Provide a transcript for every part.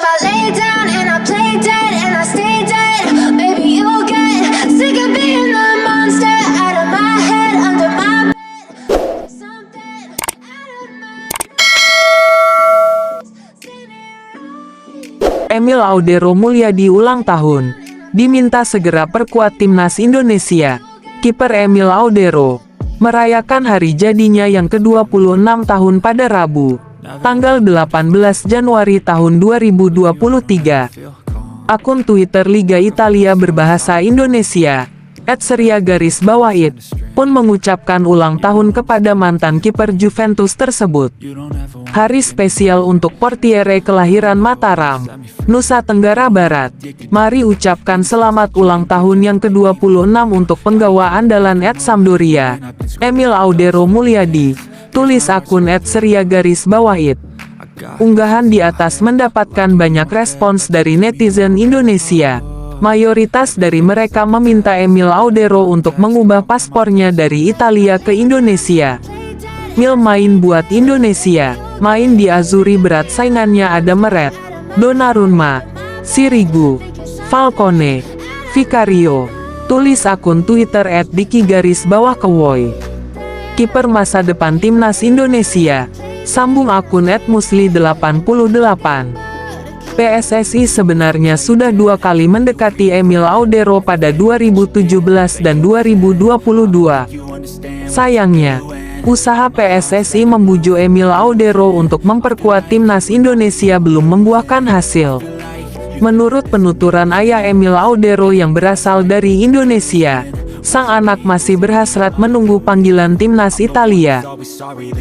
if I lay down and I play dead and I stay dead, maybe you'll get sick of being the monster out of my head, under my bed. Something out of my Emil Audero Mulyadi ulang tahun. Diminta segera perkuat timnas Indonesia. Kiper Emil Audero merayakan hari jadinya yang ke-26 tahun pada Rabu, tanggal 18 Januari tahun 2023. Akun Twitter Liga Italia berbahasa Indonesia, @seria_it, pun mengucapkan ulang tahun kepada mantan kiper Juventus tersebut. Hari spesial untuk portiere kelahiran Mataram, Nusa Tenggara Barat. Mari ucapkan selamat ulang tahun yang ke-26 untuk penggawa andalan @Sampdoria, Emil Audero Mulyadi, tulis akun @seria_it. Unggahan di atas mendapatkan banyak respons dari netizen Indonesia. Mayoritas dari mereka meminta Emil Audero untuk mengubah paspornya dari Italia ke Indonesia. Mil main buat Indonesia, main di Azzurri berat saingannya ada Meret, Donnarumma, Sirigu, Falcone, Vicario, tulis akun Twitter @diki_kewoy. Kiper masa depan timnas Indonesia, sambung akun @musli88. PSSI sebenarnya sudah 2 kali mendekati Emil Audero pada 2017 dan 2022. Sayangnya, usaha PSSI membujuk Emil Audero untuk memperkuat timnas Indonesia belum membuahkan hasil. Menurut penuturan ayah Emil Audero yang berasal dari Indonesia, sang anak masih berhasrat menunggu panggilan timnas Italia.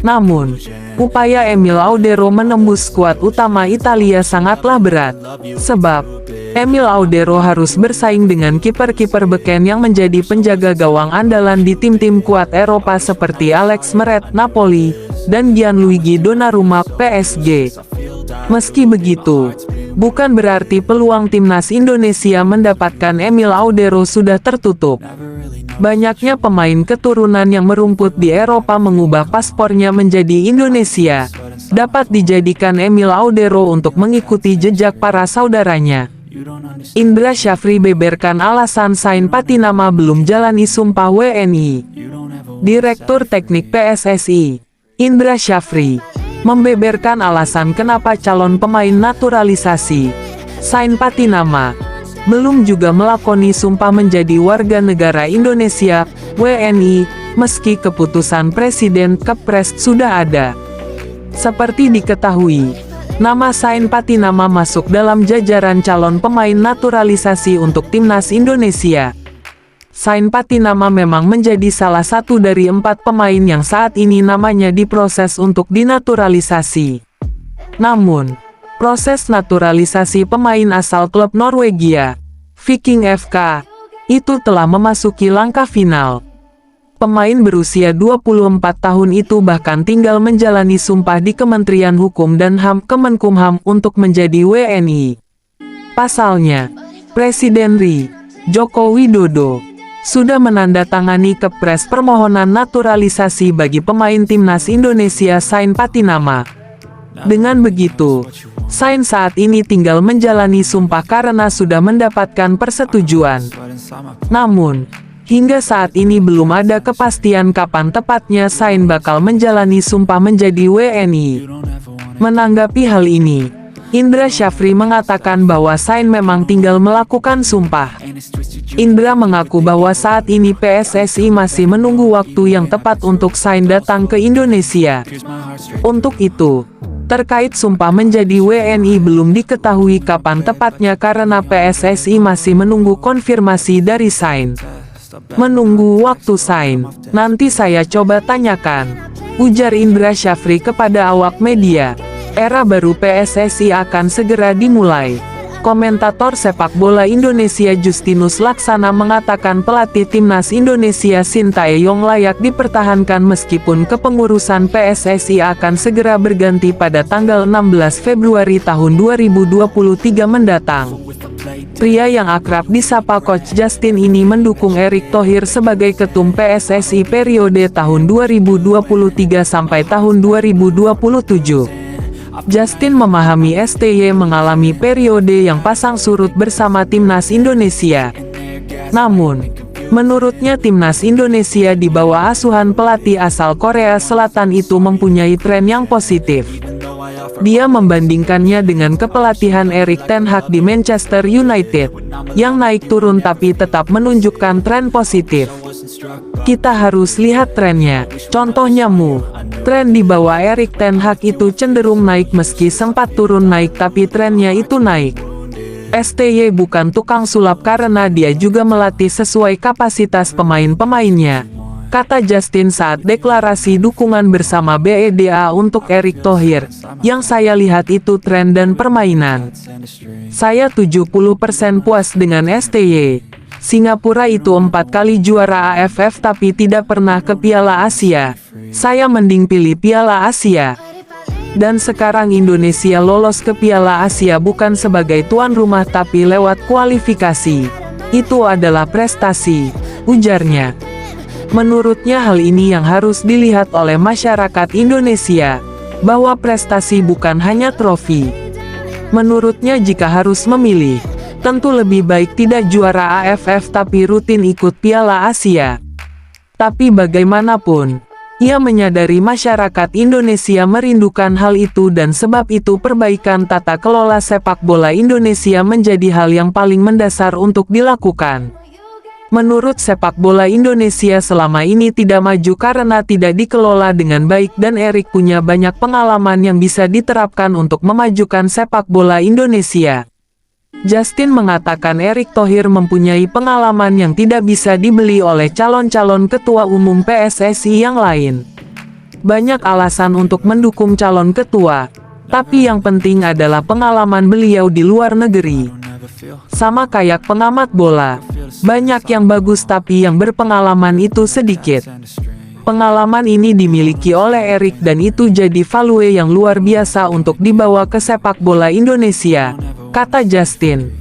Namun, upaya Emil Audero menembus skuad utama Italia sangatlah berat, sebab Emil Audero harus bersaing dengan kiper-kiper beken yang menjadi penjaga gawang andalan di tim-tim kuat Eropa seperti Alex Meret Napoli dan Gianluigi Donnarumma PSG. Meski begitu, bukan berarti peluang timnas Indonesia mendapatkan Emil Audero sudah tertutup. Banyaknya pemain keturunan yang merumput di Eropa mengubah paspornya menjadi Indonesia. Dapat dijadikan Emil Audero untuk mengikuti jejak para saudaranya. Indra Syafri beberkan alasan Sain Patinama belum jalani sumpah WNI. Direktur Teknik PSSI, Indra Syafri, membeberkan alasan kenapa calon pemain naturalisasi, Sain Patinama, belum juga melakoni sumpah menjadi warga negara Indonesia, WNI, meski keputusan Presiden Kepres sudah ada. Seperti diketahui, nama Sain Patinama masuk dalam jajaran calon pemain naturalisasi untuk timnas Indonesia. Sain Patinama memang menjadi salah satu dari 4 pemain yang saat ini namanya diproses untuk dinaturalisasi. Namun, proses naturalisasi pemain asal klub Norwegia, Viking FK, itu telah memasuki langkah final. Pemain berusia 24 tahun itu bahkan tinggal menjalani sumpah di Kementerian Hukum dan HAM Kemenkumham untuk menjadi WNI. Pasalnya, Presiden RI, Joko Widodo, sudah menandatangani kepres permohonan naturalisasi bagi pemain timnas Indonesia Sain Patinama. Dengan begitu, Sain saat ini tinggal menjalani sumpah karena sudah mendapatkan persetujuan. Namun, hingga saat ini belum ada kepastian kapan tepatnya Sain bakal menjalani sumpah menjadi WNI. Menanggapi hal ini, Indra Syafri mengatakan bahwa Sain memang tinggal melakukan sumpah. Indra mengaku bahwa saat ini PSSI masih menunggu waktu yang tepat untuk Sain datang ke Indonesia. Untuk itu, terkait sumpah menjadi WNI belum diketahui kapan tepatnya karena PSSI masih menunggu konfirmasi dari Sain. Menunggu waktu Sain, nanti saya coba tanyakan, ujar Indra Syafri kepada awak media. Era baru PSSI akan segera dimulai. Komentator sepak bola Indonesia Justinus Laksana mengatakan pelatih timnas Indonesia Sintayong layak dipertahankan meskipun kepengurusan PSSI akan segera berganti pada tanggal 16 Februari tahun 2023 mendatang. Pria yang akrab disapa Coach Justin ini mendukung Erick Thohir sebagai ketum PSSI periode tahun 2023 sampai tahun 2027. Justin memahami STY mengalami periode yang pasang surut bersama timnas Indonesia. Namun, menurutnya timnas Indonesia di bawah asuhan pelatih asal Korea Selatan itu mempunyai tren yang positif. Dia membandingkannya dengan kepelatihan Erik ten Hag di Manchester United, yang naik turun tapi tetap menunjukkan tren positif. Kita harus lihat trennya. Contohnya tren di bawah Erik ten Hag itu cenderung naik meski sempat turun naik tapi trennya itu naik. STY bukan tukang sulap karena dia juga melatih sesuai kapasitas pemain-pemainnya, kata Justin saat deklarasi dukungan bersama BEDA untuk Erick Thohir. Yang saya lihat itu tren dan permainan. Saya 70% puas dengan STY. Singapura itu 4 kali juara AFF tapi tidak pernah ke Piala Asia. Saya mending pilih Piala Asia. Dan sekarang Indonesia lolos ke Piala Asia bukan sebagai tuan rumah tapi lewat kualifikasi. Itu adalah prestasi, ujarnya. Menurutnya hal ini yang harus dilihat oleh masyarakat Indonesia, bahwa prestasi bukan hanya trofi. Menurutnya jika harus memilih, tentu lebih baik tidak juara AFF tapi rutin ikut Piala Asia. Tapi bagaimanapun, ia menyadari masyarakat Indonesia merindukan hal itu dan sebab itu perbaikan tata kelola sepak bola Indonesia menjadi hal yang paling mendasar untuk dilakukan. Menurut sepak bola Indonesia selama ini tidak maju karena tidak dikelola dengan baik dan Erik punya banyak pengalaman yang bisa diterapkan untuk memajukan sepak bola Indonesia. Justin mengatakan Erick Thohir mempunyai pengalaman yang tidak bisa dibeli oleh calon-calon ketua umum PSSI yang lain. Banyak alasan untuk mendukung calon ketua, tapi yang penting adalah pengalaman beliau di luar negeri. Sama kayak pengamat bola, banyak yang bagus tapi yang berpengalaman itu sedikit. Pengalaman ini dimiliki oleh Erik dan itu jadi value yang luar biasa untuk dibawa ke sepak bola Indonesia, kata Justin.